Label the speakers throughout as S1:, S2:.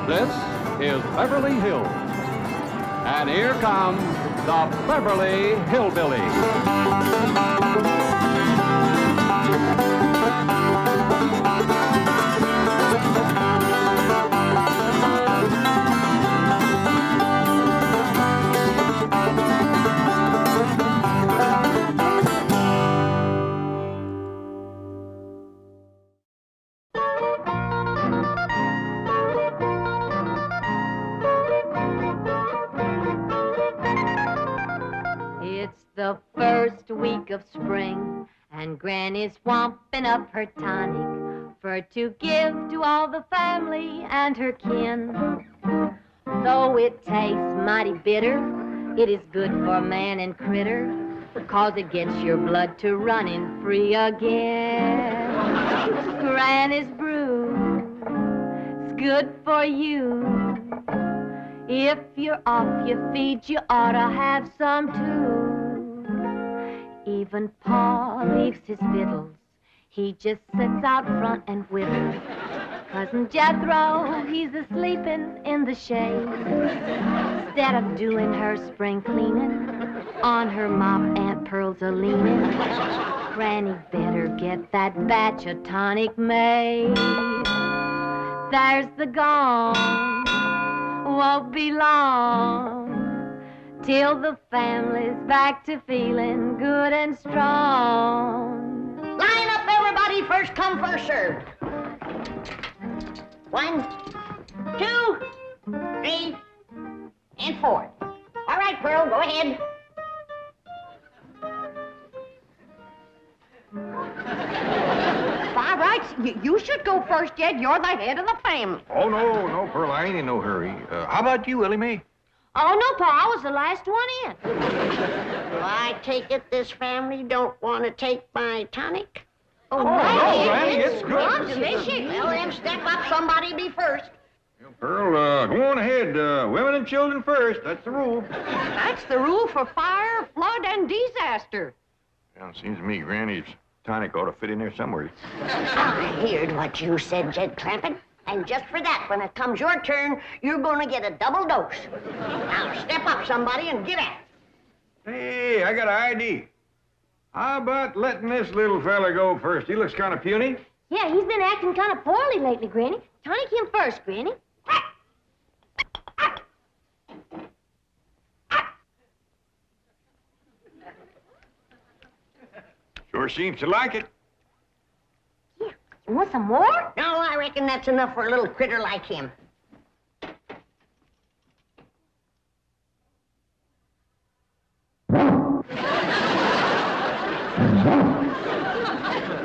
S1: This is Beverly Hills. And here come the Beverly Hillbillies.
S2: It's the first week of spring, and Granny's swamping up her tonic for to give to all the family and her kin. Though it tastes mighty bitter, it is good for man and critter, 'cause it gets your blood to running free again. Granny's brew, it's good for you. If you're off your feet, you ought to have some too. Even Pa leaves his victuals. He just sits out front and whittles. Cousin Jethro, he's a-sleeping in the shade. Instead of doing her spring cleaning, on her mop Aunt Pearl's a-leaning. Granny better get that batch of tonic made. There's the gong. Won't be long till the family's back to feeling good and strong.
S3: Line up, everybody. First come, first served. 1, 2, 3, and 4. All right, Pearl, go ahead. By rights, you should go first, Jed. You're the head of the family.
S4: Oh, no, Pearl, I ain't in no hurry. How about you, Ellie Mae?
S2: Oh, no, Pa, I was the last one in.
S3: Well, I take it this family don't want to take my tonic?
S4: Oh, no, Granny, it's good.
S3: Well, delicious. Well, then step up. Somebody be first.
S4: Pearl, go on ahead. Women and children first. That's the rule.
S3: That's the rule for fire, flood, and disaster.
S4: Well, it seems to me Granny's tonic ought to fit in there somewhere.
S3: I heard what you said, Jed Clampett. And just for that, when it comes your turn, you're going to get a double dose. Now, step up, somebody, and get at it.
S4: Hey, I got an idea. How about letting this little fella go first? He looks kind of puny.
S2: Yeah, he's been acting kind of poorly lately, Granny. Tonic him first, Granny.
S4: Sure seems to like it.
S2: Yeah. You want some more?
S3: No, I reckon that's enough for a little critter like him.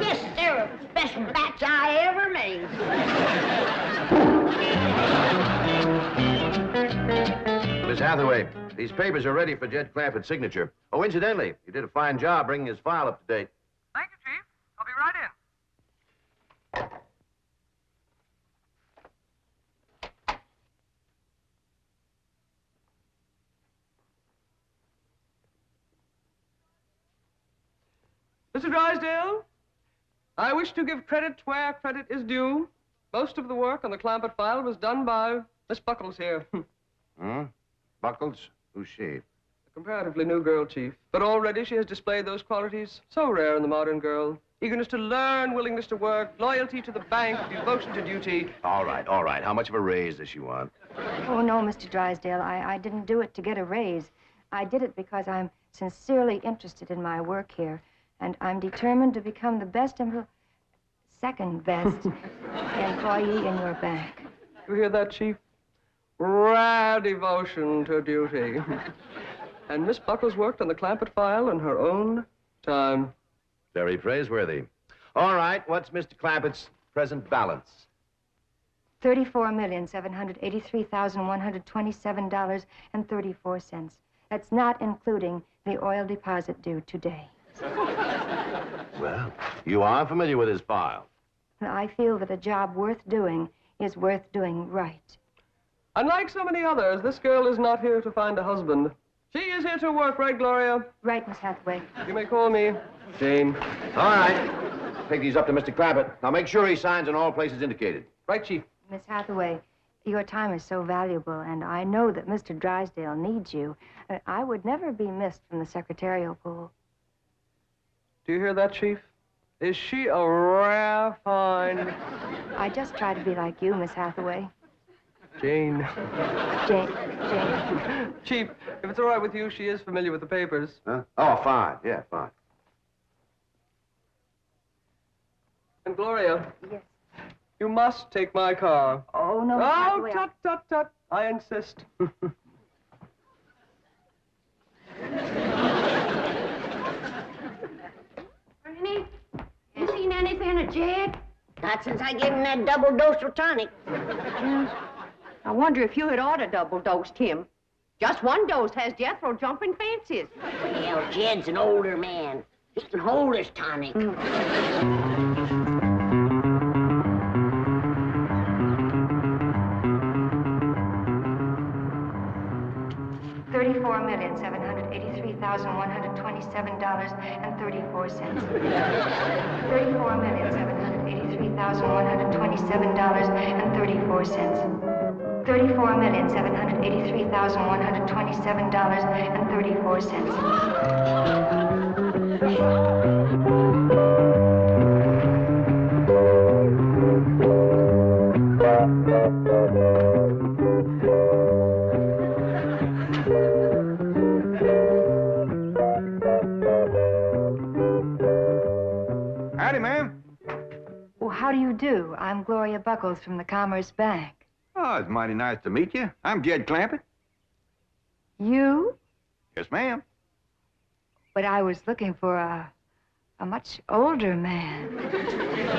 S3: Yes, they're the best batch I ever made.
S5: Miss Hathaway, these papers are ready for Jed Clampett's signature. Oh, incidentally, you did a fine job bringing his file up to date.
S6: Thank you, Chief. I'll be right in. Mr. Drysdale, I wish to give credit where credit is due. Most of the work on the Clampett file was done by Miss Buckles here.
S5: Buckles? Who's she?
S6: A comparatively new girl, Chief. But already she has displayed those qualities so rare in the modern girl. Eagerness to learn, willingness to work, loyalty to the bank, devotion to duty.
S5: All right. How much of a raise does she want?
S7: Oh, no, Mr. Drysdale. I didn't do it to get a raise. I did it because I'm sincerely interested in my work here. And I'm determined to become the best second best employee in your bank.
S6: You hear that, Chief? Rare devotion to duty. And Miss Buckles worked on the Clampett file in her own time.
S5: Very praiseworthy. All right, what's Mr. Clampett's present balance?
S7: $34,783,127.34. That's not including the oil deposit due today.
S5: Well, you are familiar with his file.
S7: I feel that a job worth doing is worth doing right.
S6: Unlike so many others, this girl is not here to find a husband. She is here to work, right, Gloria?
S7: Right, Miss Hathaway.
S6: You may call me Jane.
S5: All right. Take these up to Mr. Clampett. Now make sure he signs in all places indicated.
S6: Right, Chief.
S7: Miss Hathaway, Your time is so valuable, and I know that Mr. Drysdale needs you. I would never be missed from the secretarial pool.
S6: Do you hear that, Chief? Is she a rare find?
S7: I just try to be like you, Miss Hathaway.
S6: Jane.
S7: Jane.
S6: Chief, if it's all right with you, she is familiar with the papers.
S5: Huh? Oh, fine. Yeah, fine.
S6: And Gloria.
S7: Yes.
S6: You must take my car.
S7: Oh, no, Miss
S6: Oh,
S7: Hathaway.
S6: tut, tut, tut. I insist.
S3: Granny, you seen anything of Jed? Not since I gave him that double dose of tonic.
S8: I wonder if you had ought to double-dosed him. Just one dose has Jethro jumping fences.
S3: Well, Jed's an older man. He can hold his tonic.
S7: $34,783,127.34. $34,783,127.34.
S4: Howdy, ma'am.
S7: Well, how do you do? I'm Gloria Buckles from the Commerce Bank.
S4: Oh, it's mighty nice to meet you. I'm Jed Clampett.
S7: You?
S4: Yes, ma'am.
S7: But I was looking for a much older man.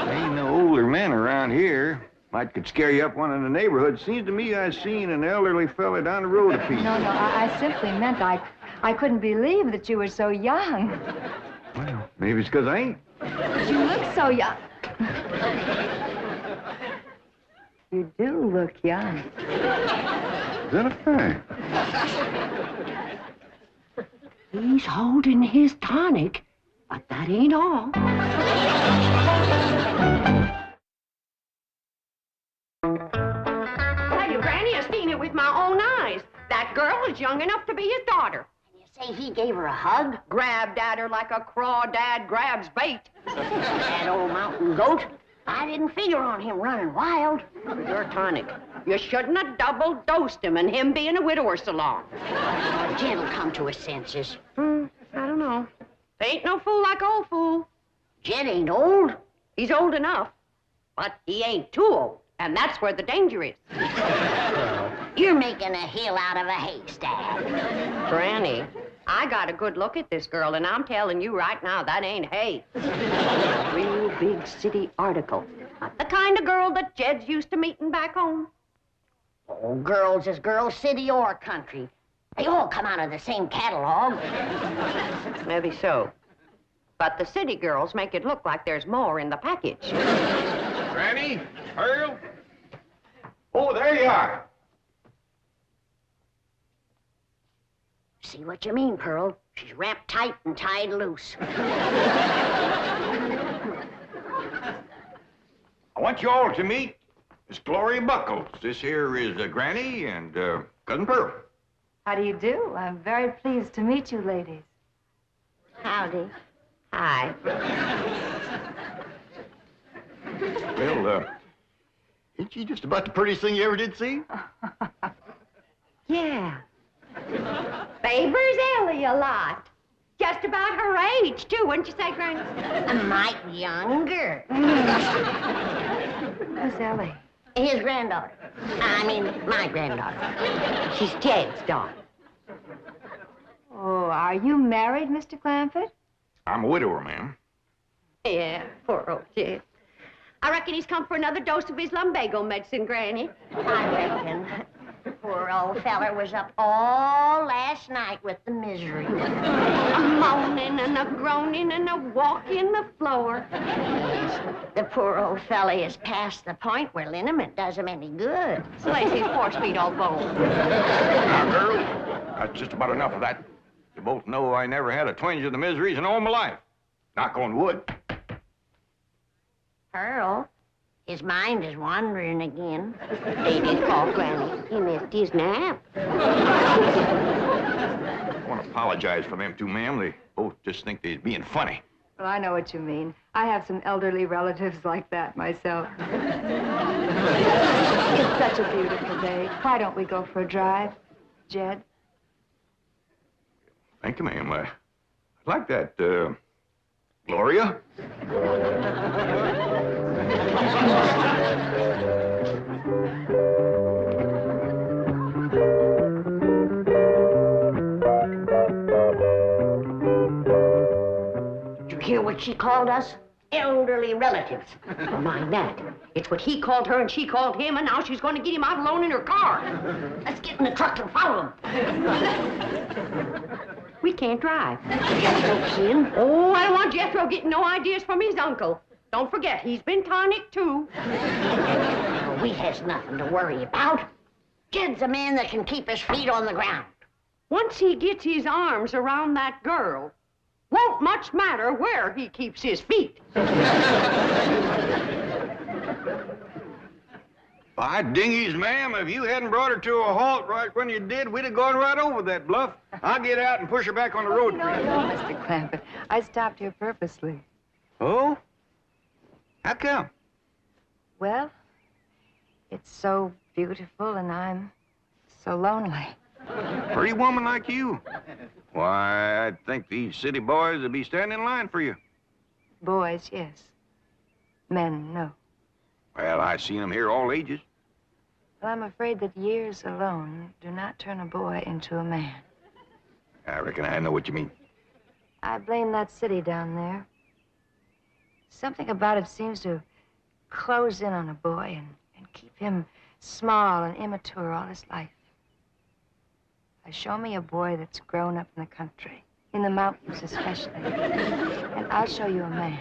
S4: Ain't no older men around here. Might could scare you up one in the neighborhood. Seems to me I seen an elderly fella down the road a piece.
S7: No, I simply meant I couldn't believe that you were so young.
S4: Well, maybe it's 'cause I ain't.
S7: You look so young. You do look young.
S4: Is that a fact?
S8: He's holding his tonic, but that ain't all. Tell you, Granny, I've seen it with my own eyes. That girl is young enough to be his daughter.
S3: You say he gave her a hug?
S8: Grabbed at her like a crawdad grabs bait.
S3: That old mountain goat? I didn't figure on him running wild.
S8: Your tonic. You shouldn't have double-dosed him, and him being a widower so long.
S3: Jed'll come to his senses.
S8: I don't know. Ain't no fool like old fool.
S3: Jed ain't old.
S8: He's old enough, but he ain't too old, and that's where the danger is.
S3: You're making a hill out of a haystack.
S8: Granny, I got a good look at this girl, and I'm telling you right now, that ain't hay. Real big city article. Not the kind of girl that Jed's used to meeting back home.
S3: Oh, girls is girls, city or country. They all come out of the same catalog.
S8: Maybe so. But the city girls make it look like there's more in the package.
S4: Granny? Earl? Oh, there you are.
S3: See what you mean, Pearl. She's wrapped tight and tied loose.
S4: I want you all to meet Miss Gloria Buckles. This here is Granny and Cousin Pearl.
S7: How do you do? I'm very pleased to meet you, ladies.
S3: Howdy.
S8: Hi.
S4: Well, ain't she just about the prettiest thing you ever did see?
S8: Yeah. Favors Ellie a lot. Just about her age, too, wouldn't you say, Granny?
S3: A mite younger.
S7: Who's Ellie?
S3: His granddaughter. I mean, my granddaughter.
S8: She's Jed's daughter.
S7: Oh, are you married, Mr. Clampett?
S4: I'm a widower, ma'am.
S8: Yeah, poor old Jed. I reckon he's come for another dose of his lumbago medicine, Granny.
S3: I reckon. Poor old feller was up all last night with the misery.
S8: A moaning and a groaning and a walking the floor.
S3: Yes, the poor old fella is past the point where liniment does him any good.
S8: Slays his horse feet all bone.
S4: Now, girl, that's just about enough of that. You both know I never had a twinge of the miseries in all my life. Knock on wood.
S3: Pearl, His mind is wandering again.
S8: Baby's called Granny. He missed his nap.
S4: I want to apologize for them two, ma'am. They both just think they're being funny.
S7: Well, I know what you mean. I have some elderly relatives like that myself. It's such a beautiful day. Why don't we go for a drive, Jed?
S4: Thank you, ma'am. I'd like that, Gloria?
S3: Did you hear what she called us? Elderly relatives.
S8: Never mind that. It's what he called her and she called him, and now she's going to get him out alone in her car.
S3: Let's get in the truck and follow him.
S8: We can't drive.
S3: Jethro can.
S8: Oh, I don't want Jethro getting no ideas from his uncle. Don't forget, he's been tonic, too.
S3: We has nothing to worry about. Jed's a man that can keep his feet on the ground.
S8: Once he gets his arms around that girl, won't much matter where he keeps his feet.
S4: By dingies, ma'am, if you hadn't brought her to a halt right when you did, we'd have gone right over that bluff. I'll get out and push her back on the road.
S7: No, Mr. Clampett. I stopped here purposely.
S4: Oh? How come?
S7: Well, it's so beautiful and I'm so lonely.
S4: Pretty woman like you. Why, I'd think these city boys would be standing in line for you.
S7: Boys, yes. Men, no.
S4: Well, I've seen them here all ages.
S7: Well, I'm afraid that years alone do not turn a boy into a man.
S4: I reckon I know what you mean.
S7: I blame that city down there. Something about it seems to close in on a boy and keep him small and immature all his life. Show me a boy that's grown up in the country, in the mountains especially, and I'll show you a man,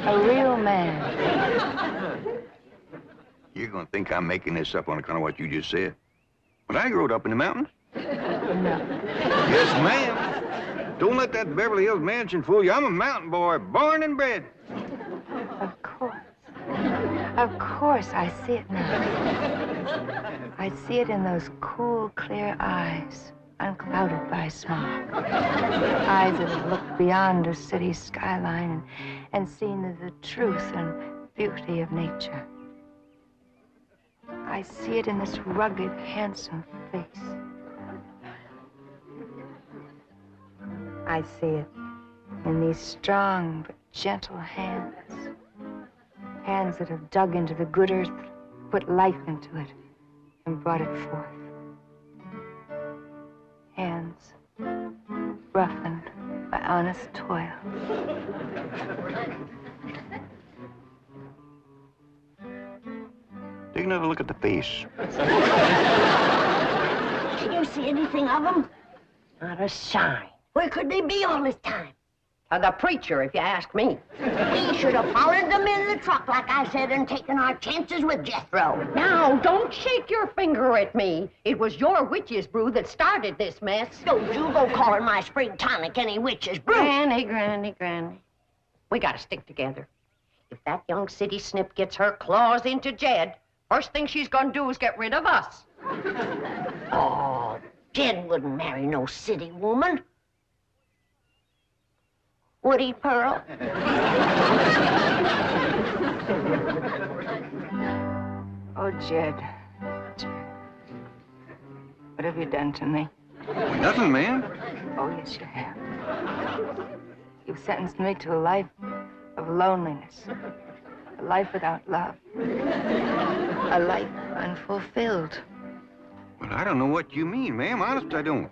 S7: a real man.
S4: You're gonna think I'm making this up on account of what you just said. But I grew up in the mountains.
S7: No.
S4: Yes, ma'am. Don't let that Beverly Hills mansion fool you. I'm a mountain boy, born and bred.
S7: Of course. Of course, I see it now. I see it in those cool, clear eyes, unclouded by smog. Eyes that have looked beyond a city skyline and seen the truth and beauty of nature. I see it in this rugged, handsome face. I see it in these strong but gentle hands. Hands that have dug into the good earth, put life into it, and brought it forth. Hands roughened by honest toil.
S4: Take another look at the face.
S3: Can you see anything of them? Not a sign. Where could they be all this time?
S8: The preacher, if you ask me.
S3: We should have followed them in the truck, like I said, and taken our chances with Jethro.
S8: Now, don't shake your finger at me. It was your witch's brew that started this mess.
S3: Don't you go calling my spring tonic any witch's brew.
S8: Granny. We gotta stick together. If that young city snip gets her claws into Jed, first thing she's gonna do is get rid of us.
S3: Oh, Jed wouldn't marry no city woman. Would he, Pearl?
S7: Oh, Jed. What have you done to me?
S4: Nothing, ma'am.
S7: Oh, yes, you have. You've sentenced me to a life of loneliness, a life without love, a life unfulfilled.
S4: Well, I don't know what you mean, ma'am. Honest, I don't.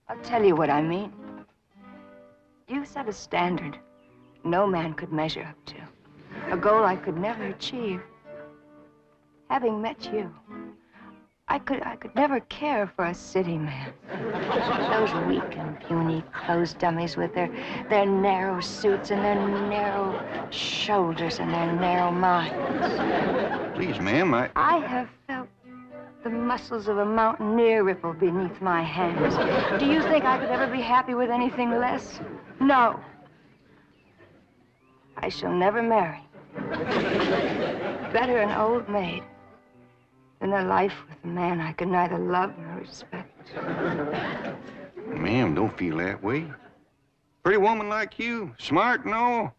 S7: I'll tell you what I mean. You set a standard no man could measure up to, a goal I could never achieve. Having met you, I could never care for a city man. Those weak and puny clothes dummies with their narrow suits and their narrow shoulders and their narrow minds.
S4: Please, ma'am,
S7: I have felt the muscles of a mountaineer ripple beneath my hands. Do you think I could ever be happy with anything less? No. I shall never marry. Better an old maid than a life with a man I can neither love nor respect.
S4: Ma'am, don't feel that way. Pretty woman like you, smart and all.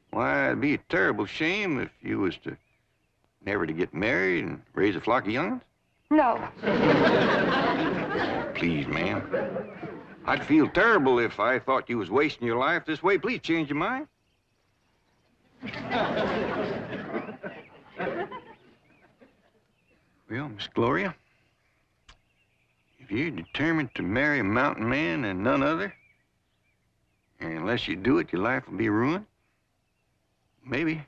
S4: Why, it'd be a terrible shame if you was to never to get married and raise a flock of young'uns.
S7: No.
S4: Please, ma'am. I'd feel terrible if I thought you was wasting your life this way. Please change your mind. Well, Miss Gloria, if you're determined to marry a mountain man and none other, and unless you do it, your life will be ruined, maybe,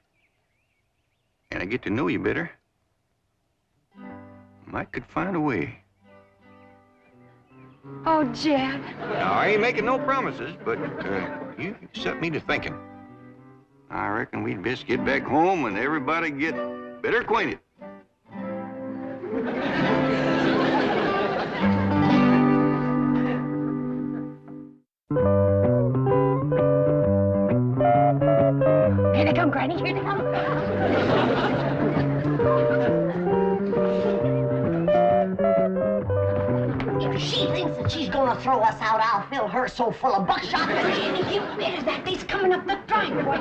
S4: and I get to know you better, I could find a way.
S7: Oh, Jed.
S4: Now, I ain't making no promises, but you set me to thinking. I reckon we'd best get back home and everybody get better acquainted.
S3: Here they come, Granny. Here they come. If she thinks that she's gonna throw us out, I'll fill her so full of buckshot that she... There's that. They's coming up the driveway.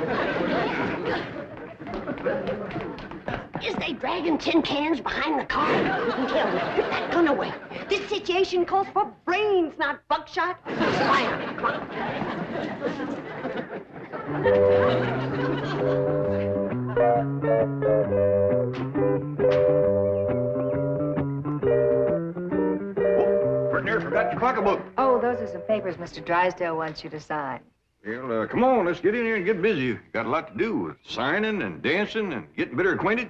S3: Is they dragging tin cans behind the car? Kill me. Put that gun away.
S8: This situation calls for brains, not buckshot.
S3: Spy on it. Come on.
S4: Near forgot your pocketbook.
S7: Oh, those are some papers Mr. Drysdale wants you to sign.
S4: Well, come on, let's get in here and get busy. Got a lot to do with signing and dancing and getting better acquainted.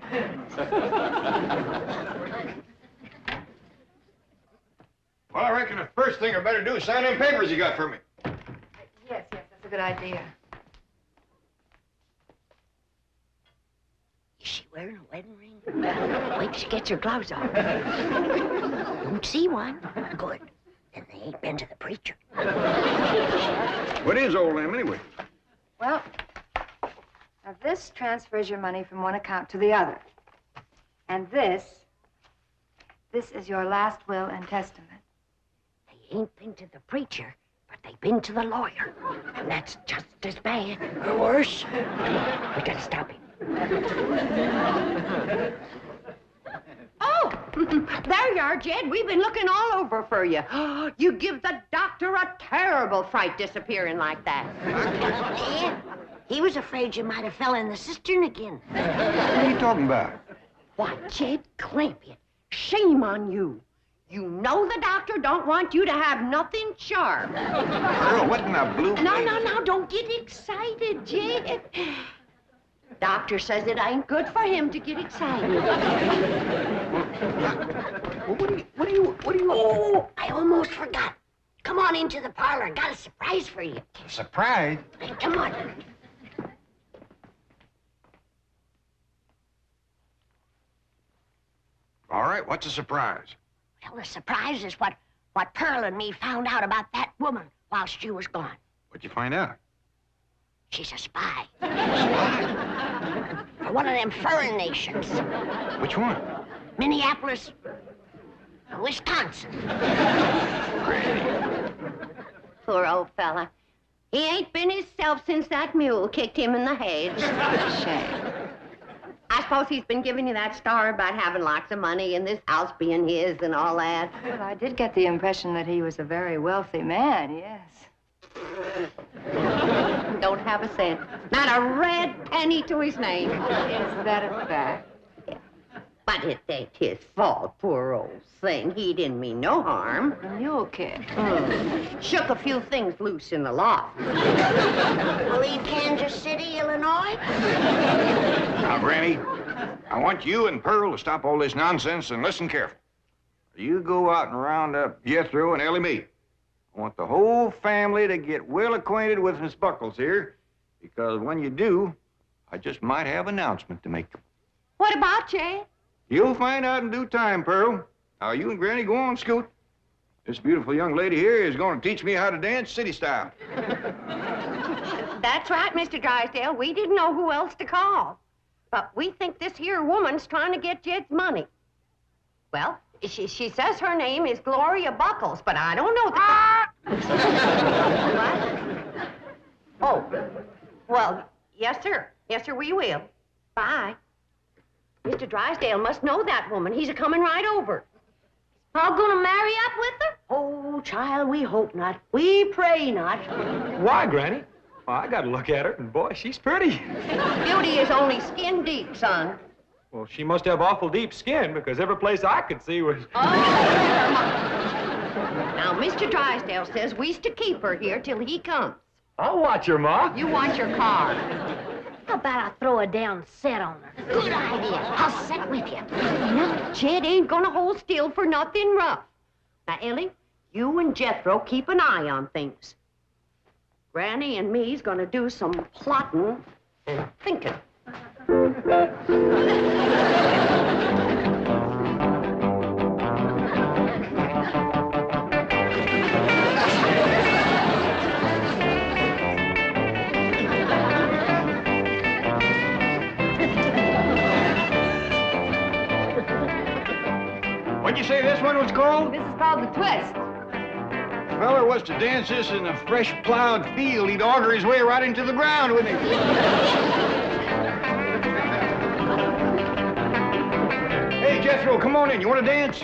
S4: Well, I reckon the first thing I better do is sign them papers you got for me.
S7: Yes, that's a good idea.
S3: Is she wearing a wedding ring? Wait till she gets her gloves off. Don't see one. Good. Then they ain't been to the preacher.
S4: What is all them, anyway?
S7: Well, now this transfers your money from one account to the other. And this is your last will and testament.
S3: They ain't been to the preacher, but they've been to the lawyer. And that's just as bad. Or worse. We gotta stop him.
S8: Oh, there you are, Jed. We've been looking all over for you. You give the doctor a terrible fright disappearing like that.
S3: Yeah. He was afraid you might have fell in the cistern again.
S4: What are you talking about?
S8: Why, Jed, clamp it. Shame on you. You know the doctor don't want you to have nothing sharp.
S4: Earl, what in the blue...
S8: No, don't get excited, Jed. Doctor says it ain't good for him to get excited.
S4: Well, what do you...
S3: Oh, I almost forgot. Come on into the parlor. Got a surprise for you.
S4: Surprise?
S3: Hey, come on.
S4: All right, what's a surprise?
S3: Well, the surprise is what Pearl and me found out about that woman whilst you was gone.
S4: What'd you find out?
S3: She's a spy. For one of them foreign nations.
S4: Which one?
S3: Minneapolis, Wisconsin.
S8: Poor old fella. He ain't been himself since that mule kicked him in the head.
S7: Shame.
S8: I suppose he's been giving you that story about having lots of money and this house being his and all that.
S7: Well, I did get the impression that he was a very wealthy man, yes.
S8: Don't have a cent. Not a red penny to his name.
S7: Is that a fact?
S8: But it ain't his fault, poor old thing. He didn't mean no harm.
S7: The mule kick.
S8: Shook a few things loose in the loft.
S3: Leave Kansas City, Illinois?
S4: Now, Granny, I want you and Pearl to stop all this nonsense and listen careful. You go out and round up Jethro and Ellie Mae. I want the whole family to get well acquainted with Miss Buckles here, because when you do, I just might have an announcement to make.
S8: What about Jay?
S4: You'll find out in due time, Pearl. Now, you and Granny go on, Scoot. This beautiful young lady here is going to teach me how to dance city style.
S8: That's right, Mr. Drysdale. We didn't know who else to call. But we think this here woman's trying to get Jed's money. Well, she says her name is Gloria Buckles, but I don't know the... What? Oh, well, yes, sir. Yes, sir, we will. Bye. Mr. Drysdale must know that woman. He's a-coming right over.
S2: Paul gonna marry up with her?
S3: Oh, child, we hope not. We pray not.
S9: Why, Granny? Well, I gotta look at her, and boy, she's pretty.
S8: Beauty is only skin deep, son.
S9: Well, she must have awful deep skin, because every place I could see was...
S8: Oh, never mind. Now, Mr. Drysdale says we's to keep her here till he comes.
S9: I'll watch her, Ma.
S8: You watch your car.
S2: How about I throw her down and set on her?
S3: Good idea. I'll sit with you.
S8: No, Jed ain't gonna hold still for nothing rough. Now, Ellie, you and Jethro keep an eye on things. Granny and me's gonna do some plotting and thinking.
S4: What'd you say this one was called?
S7: This is called the twist.
S4: If a feller was to dance this in a fresh plowed field, he'd auger his way right into the ground, wouldn't he? Hey, Jethro, come on in. You want to dance?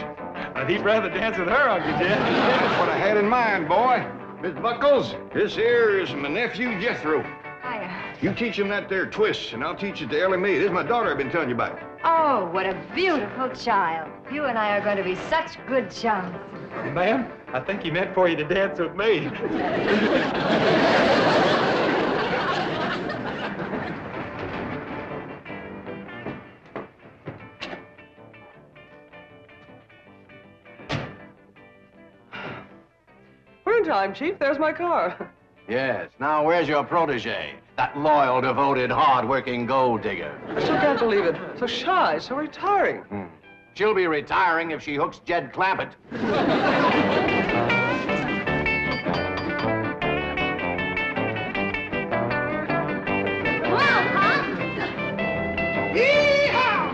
S9: I'd heap rather dance with her, Uncle Jed.
S4: That's what I had in mind, boy. Miss Buckles, this here is my nephew, Jethro.
S7: Hiya.
S4: You teach him that there twist, and I'll teach it to Ellie Mae. This is my daughter I've been telling you about.
S7: Oh, what a beautiful child. You and I are going to be such good chums.
S9: Ma'am, I think he meant for you to dance with me.
S6: We're in time, Chief. There's my car.
S5: Yes. Now, where's your protege? That loyal, devoted, hard-working gold digger.
S6: I still can't believe it. So shy, so retiring.
S5: She'll be retiring if she hooks Jed Clampett.
S2: Come on, Pop.
S9: Yee-haw!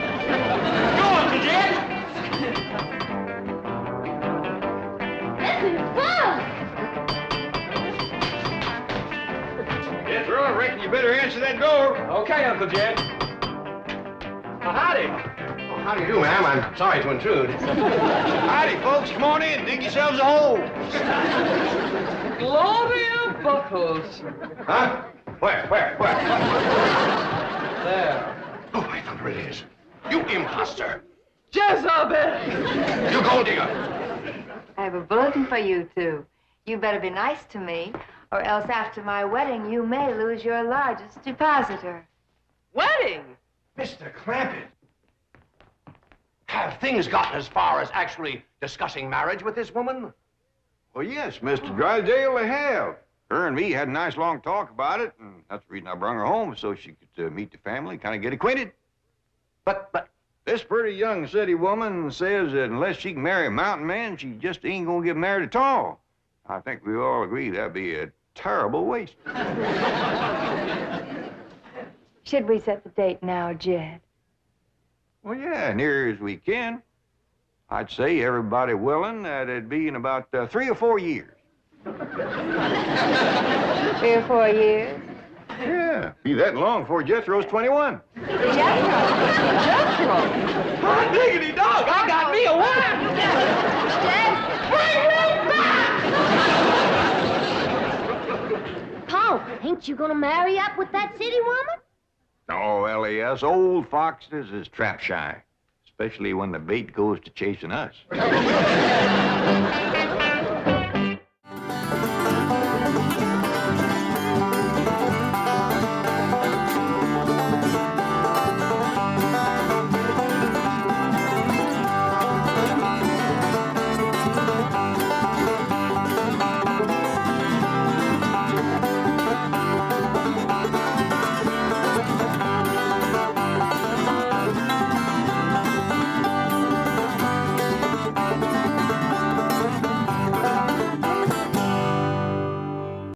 S9: Go, Uncle Jed!
S2: This is fun.
S4: Jethro, I reckon you better answer that door.
S9: Okay, Uncle Jed. Well, howdy.
S5: How do you do, ma'am? I'm sorry to intrude.
S4: Howdy, folks. Come on in. Dig yourselves a hole.
S6: Gloria Buckles.
S4: Huh? Where?
S6: There.
S5: Oh, I thought it is. You imposter.
S6: Jezebel!
S5: You gold digger.
S7: I have a bulletin for you two. You better be nice to me, or else after my wedding, you may lose your largest depositor.
S6: Wedding?
S5: Mr. Clampett. Have things gotten as far as actually discussing marriage with this woman?
S4: Well, yes, Mr. Drysdale, they have. Her and me had a nice long talk about it, and that's the reason I brung her home, so she could meet the family, kind of get acquainted.
S5: But
S4: This pretty young city woman says that unless she can marry a mountain man, she just ain't gonna get married at all. I think we all agree that'd be a terrible waste.
S7: Should we set the date now, Jed?
S4: Well, yeah, near as we can. I'd say everybody willing that it'd be in about 3 or 4 years.
S7: 3 or 4 years?
S4: Yeah, be that long before Jethro's 21.
S6: Jethro!
S9: Hot diggity dog, I got me a wife!
S2: Paul, ain't you gonna marry up with that city woman?
S4: No, Ellie, us old foxes is trap shy, especially when the bait goes to chasing us.